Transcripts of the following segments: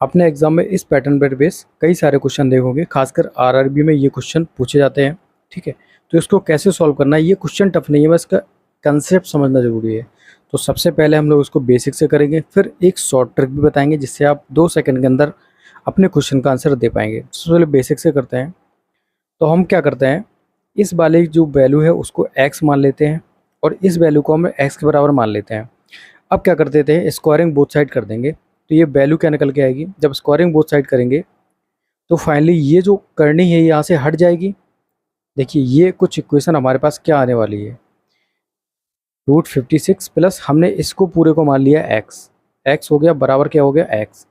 अपने एग्जाम में इस पैटर्न पर बेस कई सारे क्वेश्चन देखोगे, खासकर आरआरबी में ये क्वेश्चन पूछे जाते हैं। ठीक है, तो इसको कैसे सॉल्व करना है, ये क्वेश्चन टफ नहीं है, बस इसका कंसेप्ट समझना जरूरी है। तो सबसे पहले हम लोग इसको बेसिक से करेंगे, फिर एक शॉर्ट ट्रिक भी बताएंगे जिससे आप 2 सेकंड के अंदर अपने क्वेश्चन का आंसर दे पाएंगे। सबसे पहले बेसिक से करते हैं। तो हम क्या करते हैं, इस वाले जो वैल्यू है उसको x मान लेते हैं और इस वैल्यू को हम x के बराबर मान लेते हैं। अब क्या कर देते हैं, स्क्वायरिंग बोथ साइड कर देंगे। तो ये वैल्यू क्या निकल के आएगी, जब स्क्वायरिंग बोथ साइड करेंगे तो फाइनली ये जो करनी है यहाँ से हट जाएगी। देखिए ये कुछ इक्वेशन हमारे पास क्या आने वाली है, √56 प्लस हमने इसको पूरे को मान लिया x हो गया बराबर क्या हो गया x।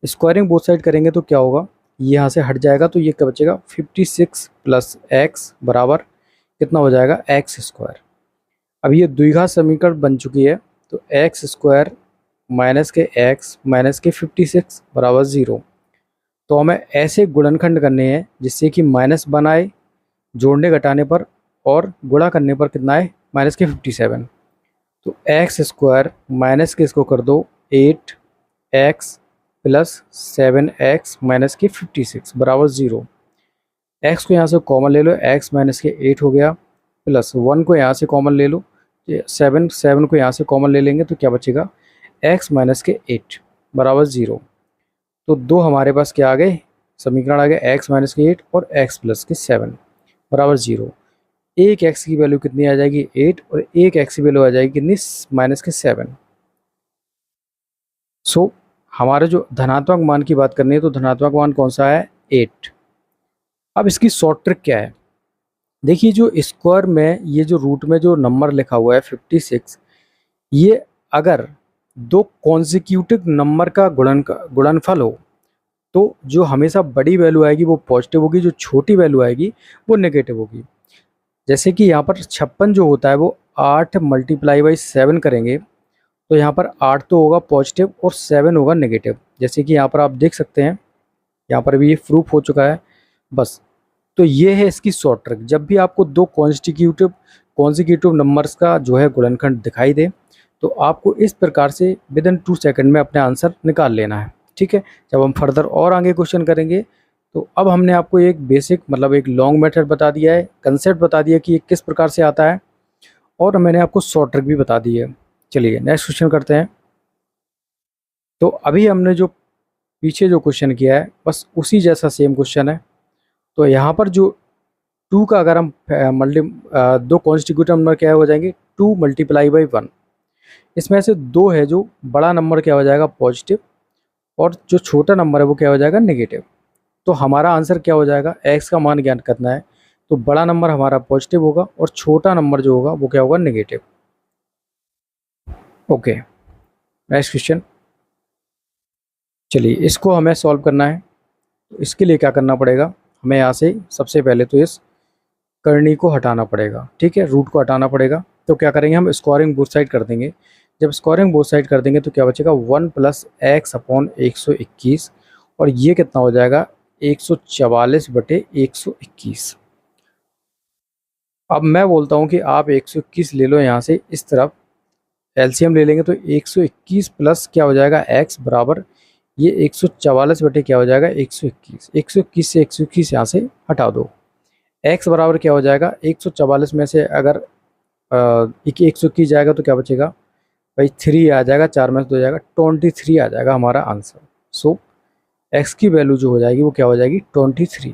स्क्वायरिंग बोथ साइड करेंगे तो क्या होगा, ये यहाँ से हट जाएगा तो ये क्या बचेगा 56 प्लस x बराबर कितना हो जाएगा एक्स स्क्वायर। अब ये द्विघात समीकरण बन चुकी है, तो एक्स स्क्वायर माइनस के x माइनस के 56 बराबर 0। तो हमें ऐसे गुणनखंड करने हैं जिससे कि -1 आए जोड़ने घटाने पर और गुणा करने पर कितना आए माइनस के 57। तो एक्स स्क्वायर माइनस के इसको कर दो 8x प्लस 7x माइनस के 56 बराबर 0। x को यहाँ से कॉमन ले लो, x माइनस के 8 हो गया, प्लस 1 को यहाँ से कॉमन ले लो, 7 को यहाँ से कॉमन ले लेंगे तो क्या बचेगा x माइनस के 8 बराबर 0। तो दो हमारे पास क्या आ गए, समीकरण आ गए x माइनस के 8 और x प्लस के 7 बराबर 0। एक x की वैल्यू कितनी आ जाएगी 8 और एक x की वैल्यू आ जाएगी कितनी माइनस के 7। सो हमारे जो धनात्मक मान की बात करनी है तो धनात्मक मान कौन सा है 8। अब इसकी शॉर्ट ट्रिक क्या है, देखिए जो स्क्वायर में ये जो रूट में जो नंबर लिखा हुआ है 56, ये अगर दो कॉन्जिक्यूटिव नंबर का गुणनफल हो तो जो हमेशा बड़ी वैल्यू आएगी वो पॉजिटिव होगी, जो छोटी वैल्यू आएगी वो नेगेटिव होगी। जैसे कि यहाँ पर 56 जो होता है वो 8 × 7 करेंगे तो यहाँ पर 8 तो होगा पॉजिटिव और 7 होगा नेगेटिव। जैसे कि यहाँ पर आप देख सकते हैं, यहाँ पर भी ये प्रूफ हो चुका है बस। तो ये है इसकी शॉर्ट ट्रिक, जब भी आपको दो कॉन्जिक्यूटिव नंबर्स का जो है गुणनखंड दिखाई दे तो आपको इस प्रकार से विदिन 2 सेकंड में अपने आंसर निकाल लेना है। ठीक है, जब हम फर्दर और आगे क्वेश्चन करेंगे तो अब हमने आपको एक बेसिक मतलब एक लॉन्ग मेथड बता दिया है, कंसेप्ट बता दिया कि ये किस प्रकार से आता है, और मैंने आपको शॉर्ट ट्रिक भी बता दी है। चलिए नेक्स्ट क्वेश्चन करते हैं। तो अभी हमने जो पीछे जो क्वेश्चन किया है बस उसी जैसा सेम क्वेश्चन है। तो यहाँ पर जो 2 का अगर हम दो कॉन्स्टिट्यूटिव नंबर क्या हो जाएंगे 2 × 1। इसमें से 2 है जो बड़ा नंबर क्या हो जाएगा पॉजिटिव और जो छोटा नंबर है वो क्या हो जाएगा नेगेटिव। तो हमारा आंसर क्या हो जाएगा, x का मान ज्ञात करना है तो बड़ा नंबर हमारा पॉजिटिव होगा और छोटा नंबर जो होगा वो क्या होगा नेगेटिव। Okay next question. चलिए इसको हमें सॉल्व करना है, तो इसके लिए क्या करना पड़ेगा, हमें यहाँ से सबसे पहले तो इस करनी को हटाना पड़ेगा। ठीक है, रूट को हटाना पड़ेगा। तो क्या करेंगे, हम स्क्वायरिंग बोथ साइड कर देंगे। जब स्क्वायरिंग बोथ साइड कर देंगे तो क्या बचेगा 1 + x/121 और ये कितना हो जाएगा 144/121। अब मैं बोलता हूँ कि आप 121 ले लो, यहाँ से इस तरफ एलसीएम ले लेंगे तो 121 प्लस क्या हो जाएगा x बराबर ये 144 बटे क्या हो जाएगा 121। 121 से 121 यहाँ से हटा दो, x बराबर क्या हो जाएगा 144 में से अगर 121 जाएगा तो क्या बचेगा भाई 3 आ जाएगा, 4 में से 2 जाएगा 23 आ जाएगा हमारा आंसर। सो x की वैल्यू जो हो जाएगी वो क्या हो जाएगी 23।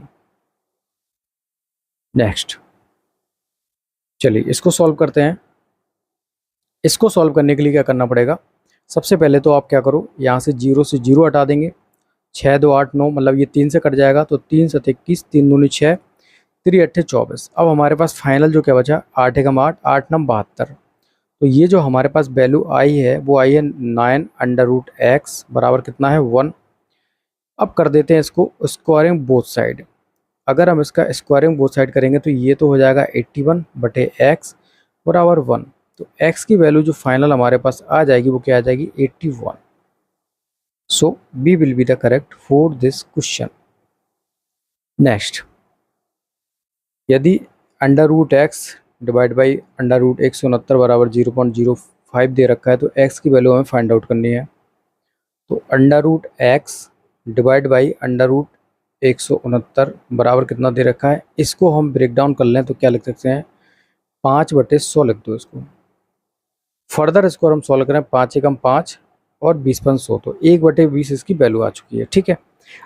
नेक्स्ट चलिए इसको सॉल्व करते हैं। इसको सॉल्व करने के लिए क्या करना पड़ेगा, सबसे पहले तो आप क्या करो, यहाँ से 0 से 0 हटा देंगे। 6 2 8 9 मतलब ये 3 से कट जाएगा तो 3 7 21, 3 दूनी 6, 3 8 24। अब हमारे पास फाइनल जो क्या बचा 8 एकम 8, 8 9 72। तो ये जो हमारे पास वैल्यू आई है वो आई है 9√x बराबर कितना है 1। अब कर देते हैं इसको स्क्वायरिंग बोथ साइड। अगर हम इसका स्क्वायरिंग बोथ साइड करेंगे तो ये तो हो जाएगा 81/x बराबर 1। तो x की वैल्यू जो फाइनल हमारे पास आ जाएगी वो क्या आ जाएगी 81। So B will be the correct for this question. Next, यदि √x डिवाइड बाई √169 बराबर 0.05 दे रखा है तो x की वैल्यू हमें फाइंड आउट करनी है। तो √x divide by under root 169 बराबर कितना दे रखा है। इसको हम ब्रेक डाउन कर लें तो क्या लिख सकते हैं, 5/100 लिख दो इसको। फर्दर इसको हम सॉल्व करें, 5 एकम 5 और 20/100, तो 1/20 इसकी वैल्यू आ चुकी है। ठीक है,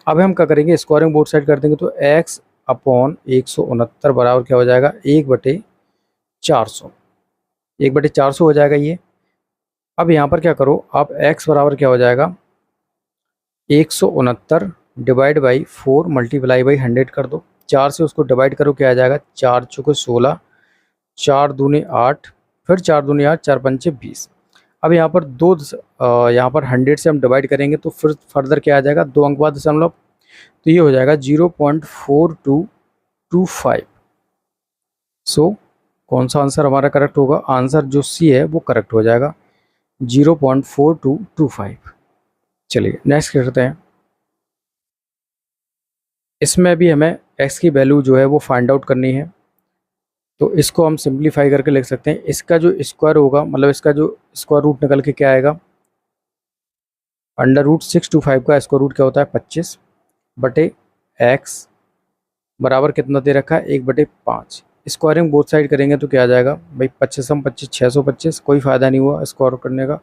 अब हम क्या करेंगे, स्क्वायरिंग बोथ साइड कर देंगे तो x अपॉन 169 बराबर क्या हो जाएगा, 1/400, 1/400 हो जाएगा ये। अब यहाँ पर क्या करो आप, x बराबर क्या हो जाएगा, 169 डिवाइड बाई 4 मल्टीप्लाई बाई 100 कर दो। 4 से उसको डिवाइड करो, क्या आ जाएगा, 4 चौके 16, 4 दूनी 8, फिर 4 दूनी 8, 4 पंचे 20। अब यहाँ पर यहाँ पर 100 से हम डिवाइड करेंगे तो फिर फर्दर क्या आ जाएगा, 2 अंक बाद दशमलव, तो ये हो जाएगा 0.4225। सो कौन सा आंसर हमारा करेक्ट होगा, आंसर जो सी है वो करेक्ट हो जाएगा, 0.4225। चलिए नेक्स्ट करते हैं। इसमें भी हमें x की वैल्यू जो है वो फाइंड आउट करनी है, तो इसको हम सिंप्लीफाई करके लिख सकते हैं। इसका जो स्क्वायर होगा, मतलब इसका जो स्क्वायर रूट निकल के क्या आएगा, अंडर रूट 625 का स्क्वायर रूट क्या होता है, 25/x बराबर कितना दे रखा है, 1/5। स्क्वायरिंग बोथ साइड करेंगे तो क्या आ जाएगा भाई, 25 625, कोई फ़ायदा नहीं हुआ स्क्वायर करने का,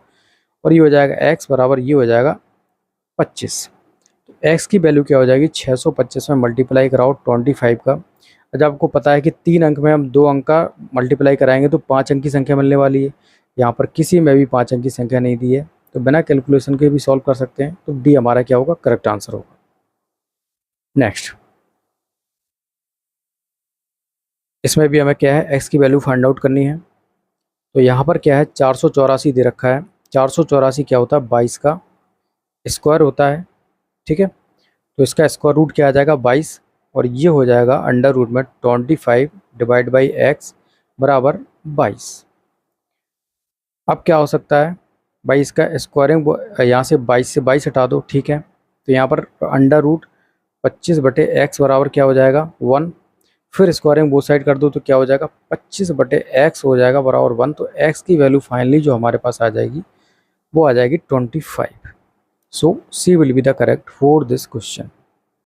और ये हो जाएगा x बराबर, ये हो जाएगा 25। तो x की वैल्यू क्या हो जाएगी, 625 में मल्टीप्लाई कराओ 25 का। जब आपको पता है कि 3 अंक में हम 2 अंक का मल्टीप्लाई कराएंगे तो 5 अंक की संख्या मिलने वाली है, यहाँ पर किसी में भी 5 अंक की संख्या नहीं दी है, तो बिना कैलकुलेशन के भी सॉल्व कर सकते हैं। तो डी हमारा क्या होगा, करेक्ट आंसर होगा। नेक्स्ट, इसमें भी हमें क्या है, x की वैल्यू फाइंड आउट करनी है। तो यहाँ पर क्या है, 484 दे रखा है। 484 क्या होता है, 22 का स्क्वायर होता है। ठीक है, तो इसका स्क्वायर रूट क्या आ जाएगा, 22, और ये हो जाएगा अंडर रूट में 25 डिवाइड बाई x बराबर 22। अब क्या हो सकता है भाई, इसका स्क्वायरिंग यहाँ से 22 हटा दो। ठीक है, तो यहाँ पर अंडर रूट 25/x बराबर क्या हो जाएगा, 1। फिर स्क्वायरिंग बोथ साइड कर दो तो क्या हो जाएगा, 25/x हो जाएगा बराबर 1। तो x की वैल्यू फाइनली जो हमारे पास आ जाएगी वो आ जाएगी 25। So C will be the correct for this question.